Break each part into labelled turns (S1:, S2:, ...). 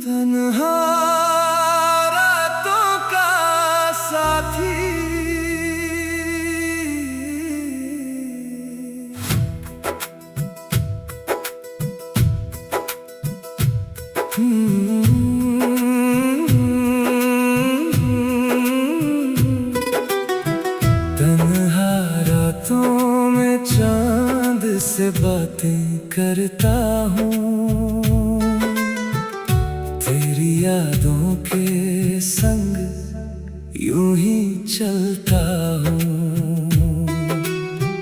S1: तन्हा रातों का साथी, तन्हा रातों में चांद से बातें करता हूँ, तेरी यादों के संग यूं ही चलता हूँ।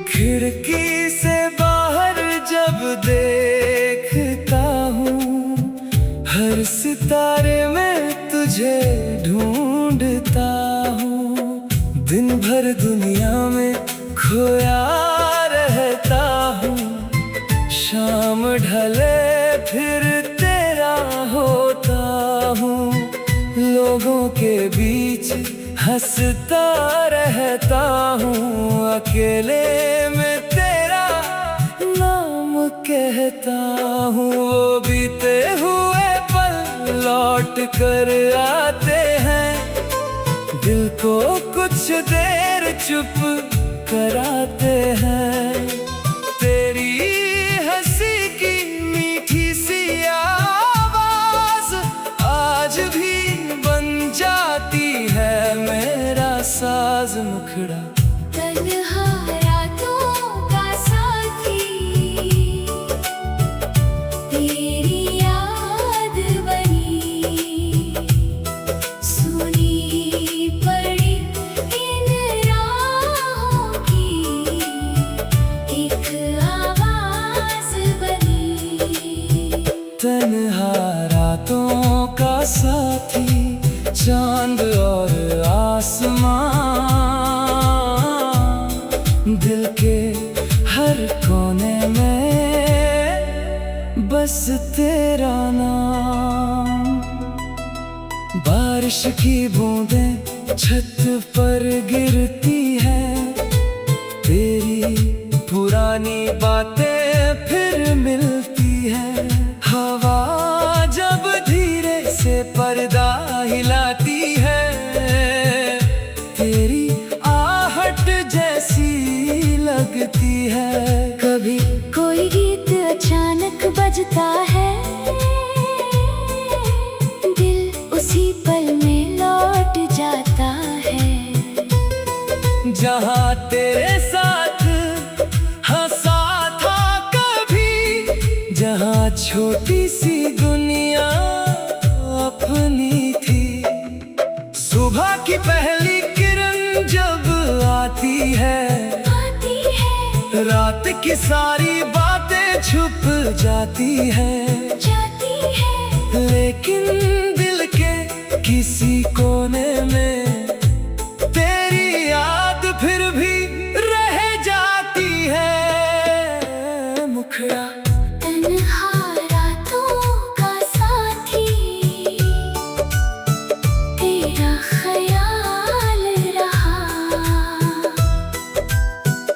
S1: खिड़की से बाहर जब देखता हूँ, हर सितारे में तुझे ढूंढता हूँ। दिन भर दुनिया में खोया रहता हूँ, शाम ढले फिर तेरा होता हूँ। लोगों के बीच हंसता रहता हूँ, अकेले में तेरा नाम कहता हूँ। वो बीते हुए पल लौट कर आते हैं, दिल को कुछ देर चुप कराते हैं। तेरी हंसी की मीठी सी आवाज आज भी बन जाती है मेरा साज। मुखड़ा
S2: तन्हा रातों का साथी, तेरी याद बनी सुनी पड़ी इन राहों की, एक आवाज बनी।
S1: तन्हा रातों का साथी, चांद और आसमां, दिल के हर कोने में बस तेरा नाम। बारिश की बूंदें छत पर गिरती है, तेरी पुरानी बातें फिर मिलती है। हवा जब धीरे से पर्दा हिलाती है, तेरी आहट जैसी लगती है।
S2: कभी कोई गीत अचानक बजता है, दिल उसी पल में लौट जाता है।
S1: जहाँ तेरे साथ हंसा था कभी, जहाँ छोटी सी दुनिया अपनी थी। सुबह की पहली किरण जब आती है, रात की सारी बातें छुप जाती है। लेकिन दिल के किसी कोने में तेरी याद फिर भी रह जाती है। मुखड़ा
S2: तन्हा रातों का साथी, तेरा ख्याल रहा।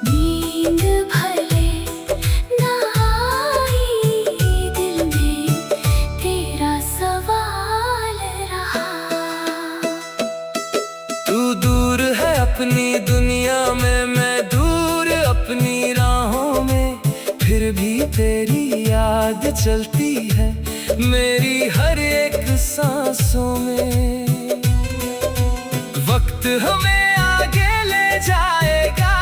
S2: नींद भले ना आई, दिल में तेरा सवाल रहा।
S1: तू दूर है अपनी दुनिया में, मैं दूर अपनी राहों में, फिर भी तेरी याद चलती है मेरी हर एक सांसों में। वक्त हमें आगे ले जाएगा,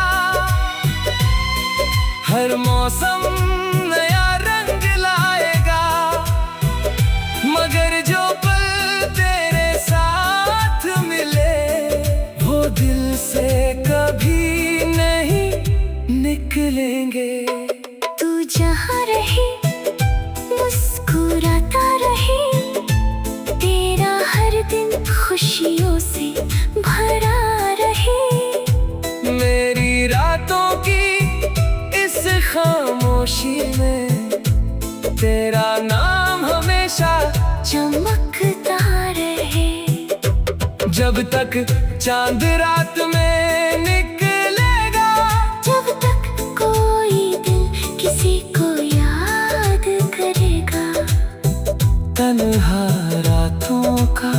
S1: हर मौसम नया रंग लाएगा। मगर जो पल तेरे साथ मिले, वो दिल से कभी नहीं निकलेंगे।
S2: तू जहाँ रहे मुस्कुराता रहे, तेरा हर दिन खुशियों से भरा रहे।
S1: मेरी रातों की इस खामोशी में तेरा नाम हमेशा
S2: चमकता रहे।
S1: जब तक चांद रात में निकलेगा,
S2: जब तक कोई दिल किसी को याद करे।
S1: तन्हा रातों का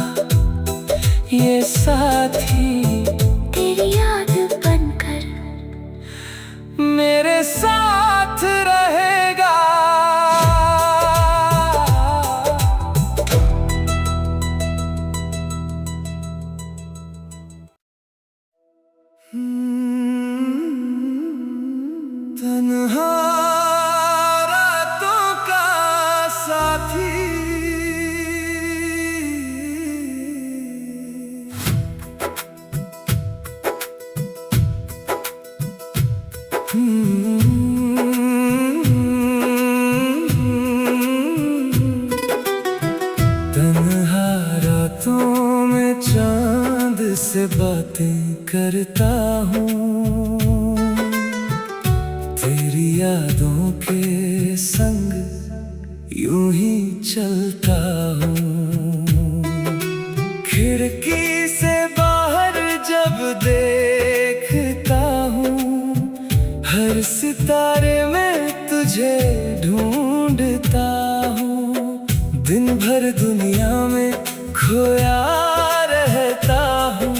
S1: ये साथी
S2: तेरी याद बनकर
S1: मेरे साथ रहेगा। तन्हा रातों का साथी तन्हा रातों में चांद से बातें करता हूँ, तेरी यादों के संग यूं ही चलता हूँ। खिड़की से बाहर जब देखता हूँ, हर सितारे में तुझे ढूंढता हूँ। दिन भर दुनिया में खोया रहता हूँ,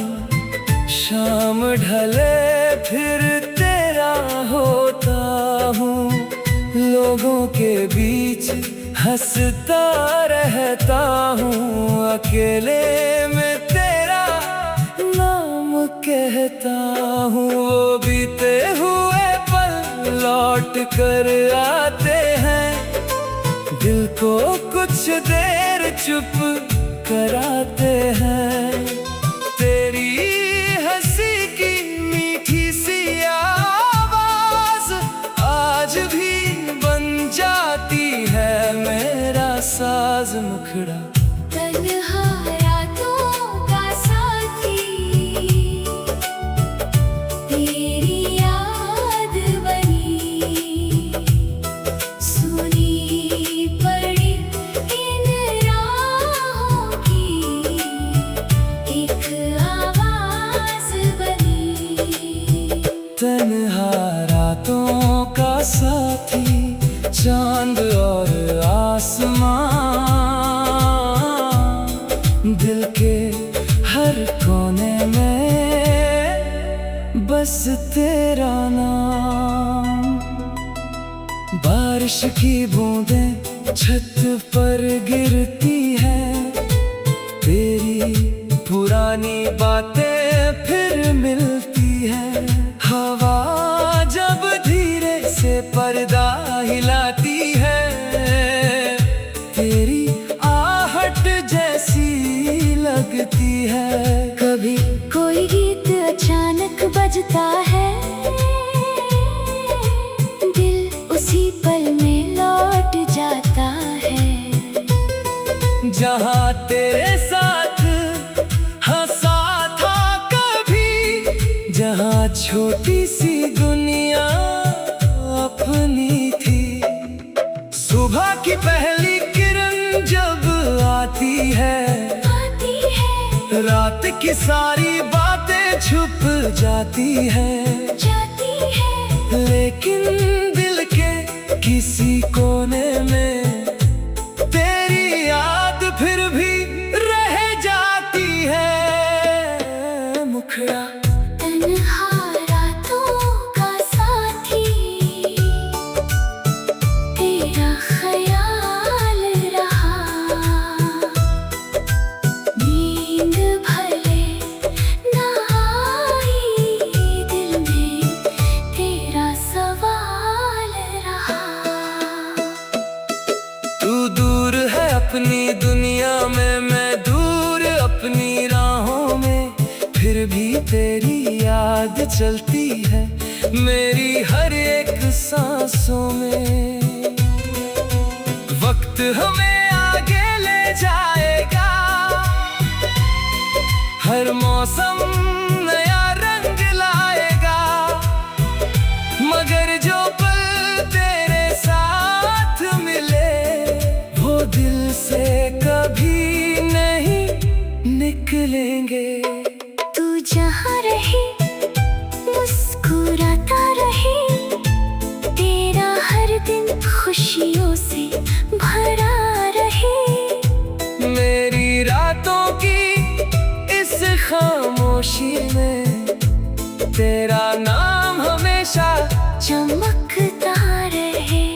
S1: शाम ढले फिर तेरा होता हूँ। लोगों के बीच हंसता रहता हूँ, अकेले में तेरा नाम कहता हूँ। वो बीते हुए पल लौट कर आते हैं, दिल को कुछ देर चुप कराते हैं। तेरी हंसी की मीठी सी आवाज आज भी बन जाती है मेरा साज मुखड़ा।
S2: तन्हा रातों का साथी तेरी याद बनी, सुनी पड़ी इन राहों की एक आवाज बनी।
S1: तन्हा रातों का साथी चांद और आसमां, दिल के हर कोने में बस तेरा नाम। बारिश की बूंदें छत पर गिरती हैं, तेरी पुरानी बातें फिर मिलती हैं। हवा जब धीरे से पर्दा हिलाती है, तेरी आहट जैसी लगती है।
S2: कभी कोई गीत अचानक बजता है, दिल उसी पल में लौट जाता है।
S1: जहाँ तेरे साथ हंसा था कभी, जहाँ छोटी सी दुनिया अपनी थी। सुबह की पहली किरण जब आती है, रात की सारी बातें छुप जाती है। लेकिन दिल के किसी कोने में तेरी याद फिर भी रह जाती है मुखड़ा।
S2: तन्हा रातों का साथी तेरा ख्याल रहा, नींद भले ना आई दिल में तेरा सवाल रहा।
S1: तू दूर है अपनी दुनिया में, मैं दूर अपनी राहों में, फिर भी तेरी याद चलती है मेरी हर एक सांसों में। वक्त हमें आगे ले जाएगा, हर मौसम नया रंग लाएगा, मगर जो पल तेरे साथ मिले वो दिल से कभी नहीं निकलेंगे।
S2: तू जहाँ रहे मुस्कुराता रहे, तेरा हर दिन खुशियों से भरा रहे।
S1: खामोशी में तेरा नाम हमेशा
S2: चमकता रहे।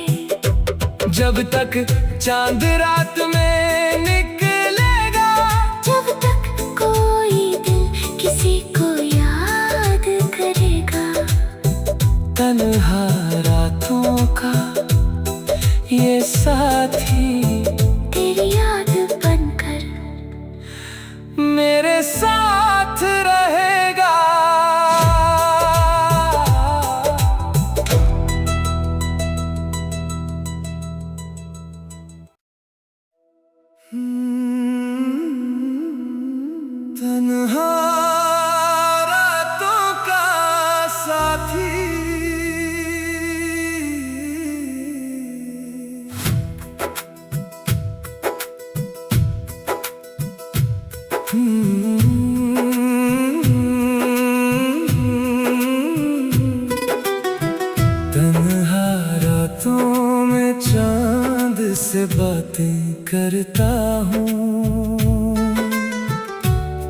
S1: जब तक चांद रात में निकलेगा,
S2: जब तक कोई दिल किसी को याद करेगा।
S1: तन्हा रातों का ये साथी
S2: तेरी याद बनकर
S1: मेरे साथ रहेगा। तन्हा रातों का साथी तन्हा रातों में चांद से बातें करता हूँ,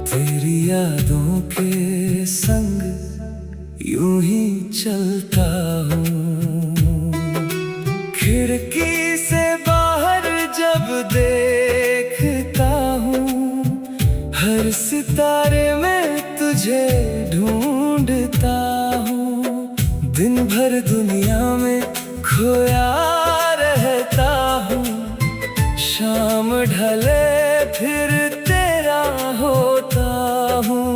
S1: तेरी यादों के संग यूं ही चलता हूँ। खिड़की से बाहर जब देखता हूँ, हर सितारे में तुझे ढूंढता हूँ। दिन भर दुनिया में खोया रहता हूँ, शाम ढले फिर तेरा होता हूँ।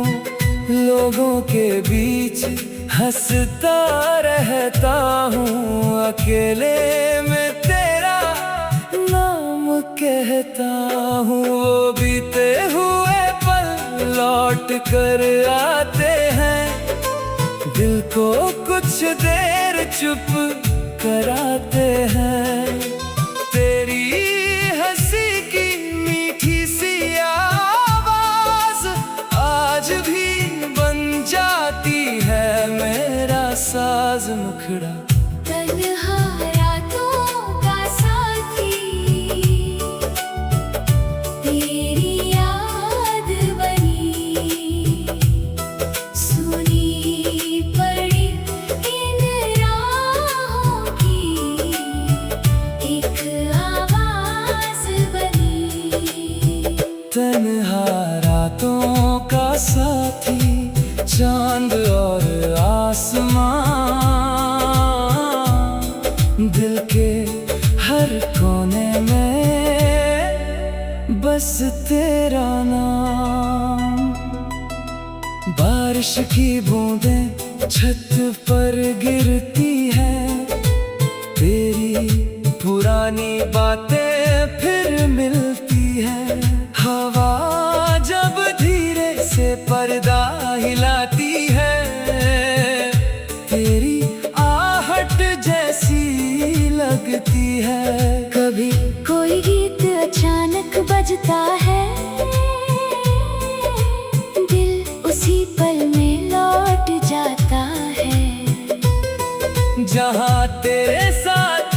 S1: लोगों के बीच हंसता रहता हूँ, अकेले में तेरा नाम कहता हूँ। वो बीते हुए पल लौट कर आते हैं, दिल को कुछ देर चुप कराते हैं। तेरी हंसी की मीठी सी आवाज आज भी बन जाती है मेरा साज मुखड़ा।
S2: तन्हा रातों का साथी तेरी याद बनी, सुनी पड़ी इन राहों की एक आवाज बनी।
S1: तन्हा रातों का साथी चांद और आसमां, दिल के हर कोने में बस तेरा नाम। बारिश की बूंदें छत पर गिरती है, तेरी पुरानी बातें फिर मिलती है। हवा जब धीरे से पर्दा हिलाती है, तेरी आहट जैसी लगती है।
S2: कभी कोई गीत अचानक बजता है, दिल उसी पल में लौट जाता है।
S1: जहाँ तेरे साथ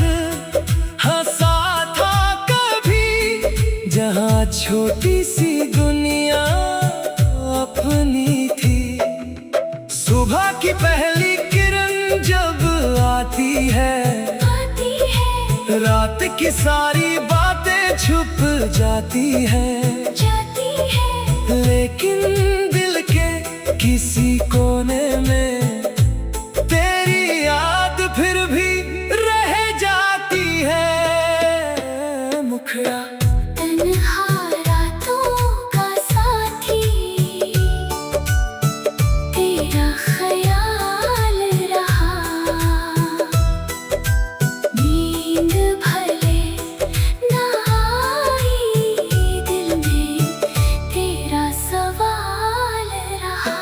S1: हंसा था कभी, जहाँ छोटी सी दुनिया अपनी थी। सुबह की पहली किरण जब आती है, रात की सारी बातें छुप जाती है। लेकिन दिल के किसी कोने में तेरी याद फिर भी रह जाती है मुखड़ा।
S2: तन्हा रातों का साथी तेरा ख्याल रहा, नींद भले ना आई दिल में तेरा सवाल रहा।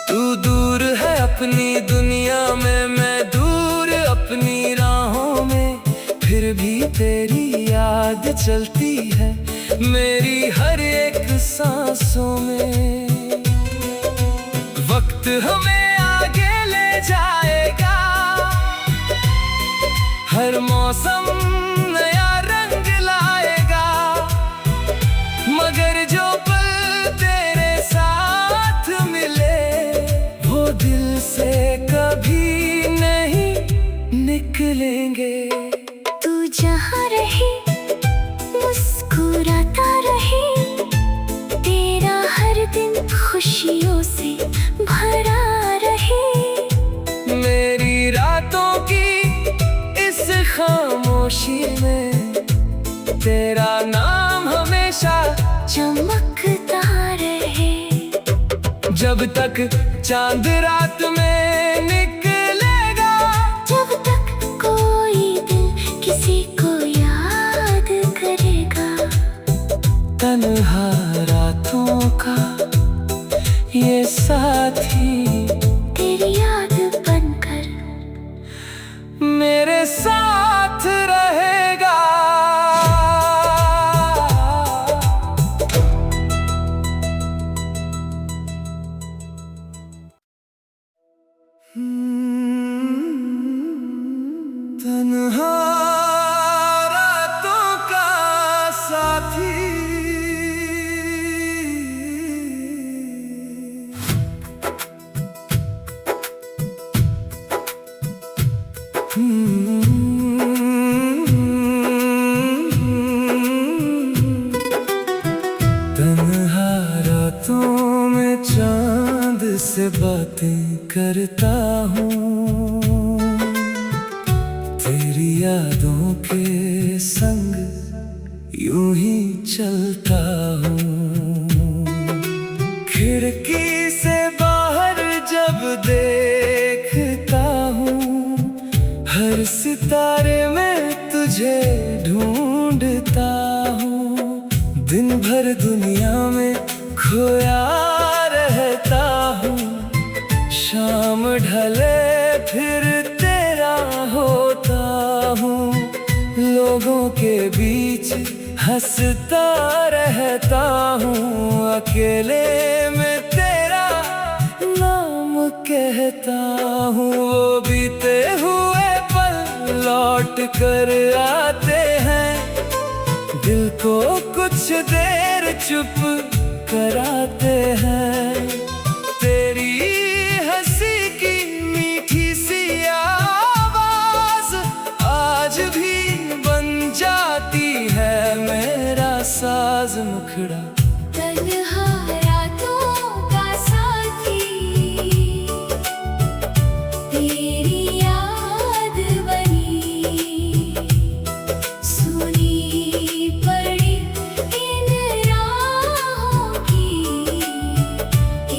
S1: तू दूर है अपनी दुनिया में, मैं दूर अपनी राहों में, फिर भी तेरी याद चलती है मेरी हर एक सांसों में। वक्त हमें आगे ले जाएगा, हर मौसम नया रंग लाएगा, मगर जो पल तेरे साथ निकलेंगे।
S2: तू जहाँ रहे मुस्कुराता रहे, तेरा हर दिन खुशियों से भरा रहे।
S1: मेरी रातों की इस खामोशी में तेरा नाम हमेशा
S2: चमकता रहे।
S1: जब तक चांद रात में निकलेगा,
S2: जब तक कोई दिल किसी को याद करेगा।
S1: तन्हा रातों का ये साथी
S2: तेरी याद बनकर
S1: मेरे साथ रहेगा। तन्हा रातों का साथी तन्हा रातों में चांद से बातें करता हूँ, तेरी यादों के संग यूं ही चलता हूँ। खिड़की से बाहर जब देखता हूँ, हर सितारे में तुझे ढूंढता हूँ। दिन भर दुनिया में खोया रहता हूँ, शाम ढले फिर तेरा होता हूँ। लोगों के बीच हंसता रहता हूँ, अकेले में तेरा नाम कहता हूँ। वो बीते हुए पल लौट कर आते हैं, दिल को कुछ देर चुप कराते हैं। तेरी हंसी की मीठी सी आवाज आज भी बन जाती है मेरा साज मुखड़ा।
S2: तन्हा रातों का साथी, तेरी याद बनी सुनी पड़ी इन राहों की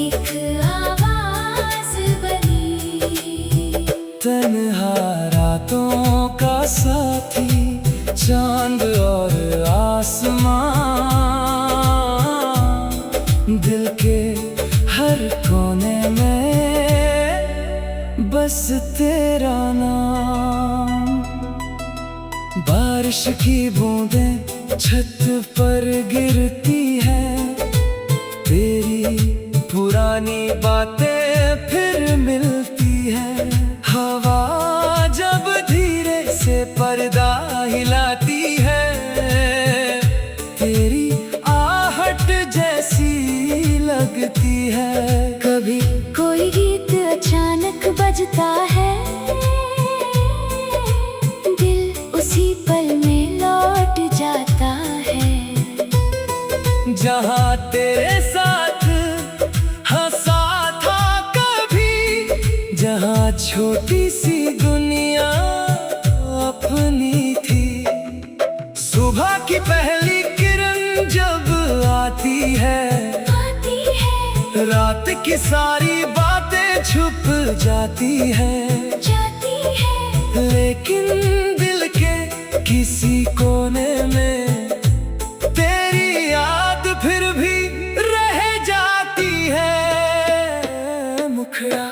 S2: एक आवाज बनी।
S1: तन्हा रातों का साथी, चांद और आसमां, दिल के हर कोने में बस तेरा नाम। बारिश की बूंदें छत पर गिरती हैं, तेरी पुरानी बातें फिर मिलती हैं। हवा जब धीरे से पर्दा हिलाती है, तेरी आहट जैसी लगती है।
S2: कभी कोई गीत अचानक बजता है, दिल उसी पल में लौट जाता है।
S1: जहाँ तेरे साथ हंसा था कभी, जहाँ छोटी सी दुनिया अपनी थी। सुबह की पहली किरण जब आती है, रात की सारी बातें छुप जाती है। लेकिन दिल के किसी कोने में तेरी याद फिर भी रह जाती है मुखड़ा।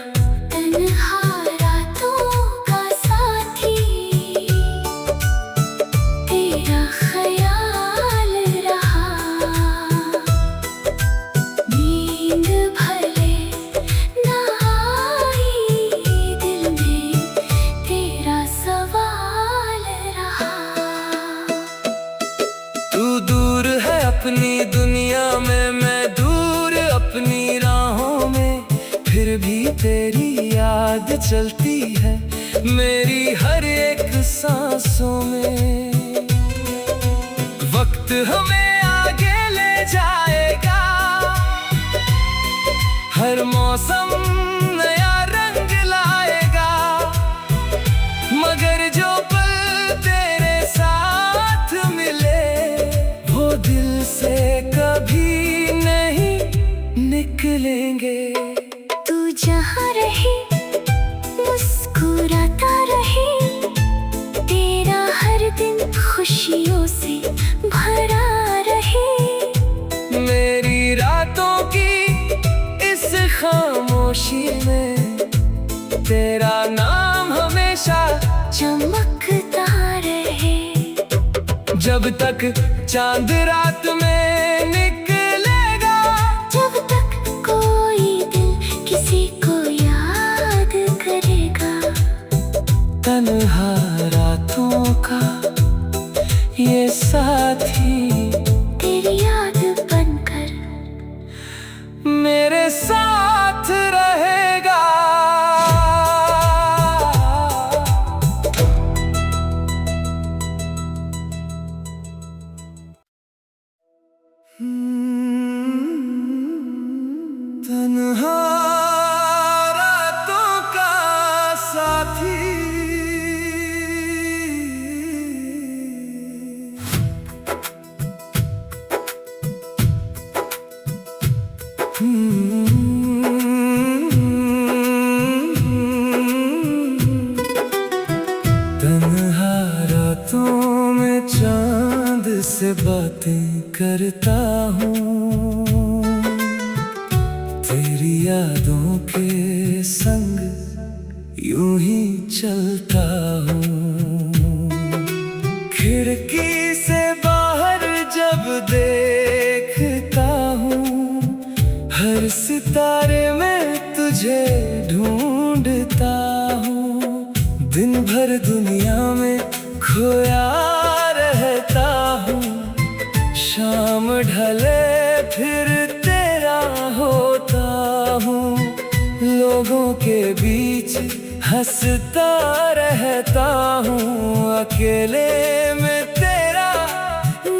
S2: तन्हा रातों का साथी, तेरा ख्याल रहा। नींद भले ना आई, दिल में तेरा सवाल रहा।
S1: तू दूर है अपनी दुनिया में, मैं दूर अपनी राहों में, फिर भी तेरी याद चलती है मेरी हर एक सांसों में। वक्त हमें आगे ले जाएगा, हर मौसम नया रंग लाएगा, मगर जो पल तेरे साथ मिले वो दिल से कभी नहीं निकलेंगे।
S2: तू जहाँ रहे मुस्कुराता रहे, तेरा हर दिन खुशियों से भरा रहे।
S1: मेरी रातों की इस खामोशी में तेरा नाम हमेशा
S2: चमकता रहे।
S1: जब तक चांद रात में निकलेगा,
S2: जब तक कोई दिल किसी को याद करेगा,
S1: तन्हा रातों का ये साथी
S2: तेरी याद बनकर
S1: मेरे साथ रहेगा। तन्हा रातों का साथी तन्हा रातों में चांद से बातें करता हूँ, तेरी यादों के संग यूं ही चलता हूँ। खिड़की से बाहर जब देखता हूँ, हर सितारे में तुझे ढूंढता हूँ। दिन भर दुनिया में खोया रहता हूँ, शाम ढले फिर तेरा होता हूँ। लोगों के बीच हंसता रहता हूँ, अकेले में तेरा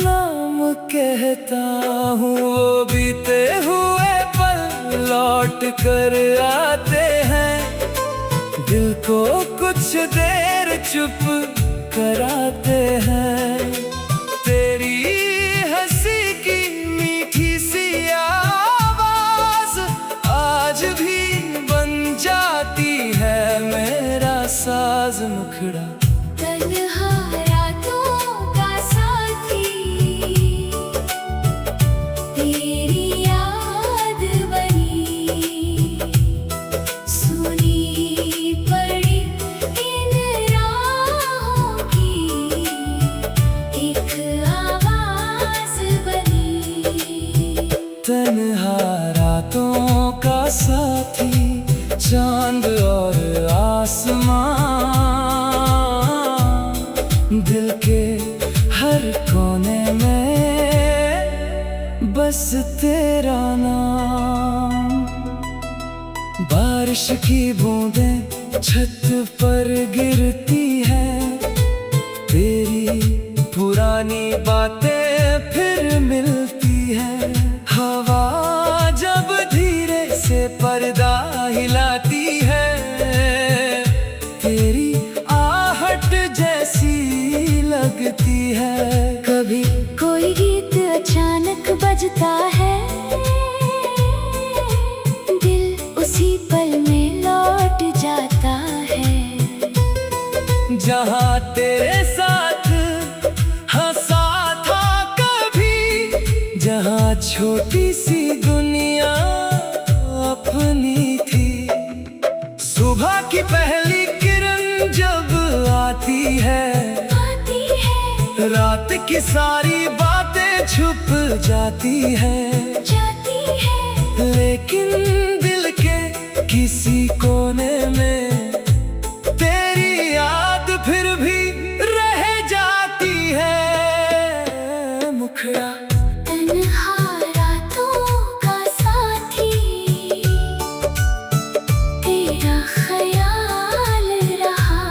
S1: नाम कहता हूँ। वो बीते हुए पल लौट कर आते हैं, दिल को कुछ देर चुप कराते हैं। तेरी हंसी की मीठी सी आवाज आज भी बन जाती है मेरा साज मुखड़ा।
S2: तन्हा रातों का साथी तेरी याद बनी, सुनी पड़ी इन राहों की एक आवाज बनी।
S1: तन्हा रातों का साथी चांद और आसमां, दिल के हर कोने में बस तेरा नाम। बारिश की बूंदें छत पर गिरती है, तेरी पुरानी बातें फिर मिलती है। हवा जब धीरे से पर्दा हिलाती है, तेरी आहट जैसी लगती है।
S2: कभी कोई गीत अचानक बजता है, दिल उसी पल में लौट जाता है।
S1: जहाँ तेरे साथ हंसा था कभी, जहाँ छोटी सी दुनिया अपनी थी। सुबह की पहली किरण जब आती है, रात की सारी बातें छुप जाती है। लेकिन दिल के किसी कोने में तेरी याद फिर भी रह जाती है मुखड़ा।
S2: तन्हा रातों का साथी तेरा ख्याल रहा।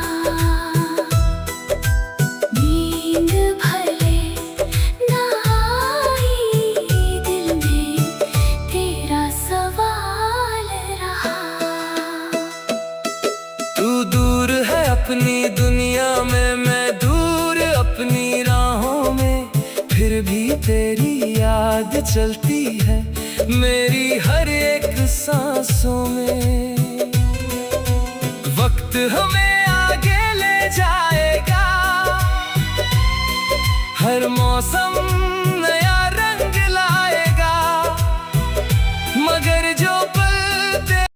S1: अपनी दुनिया में मैं दूर अपनी राहों में, फिर भी तेरी याद चलती है मेरी हर एक सांसों में। वक्त हमें आगे ले जाएगा, हर मौसम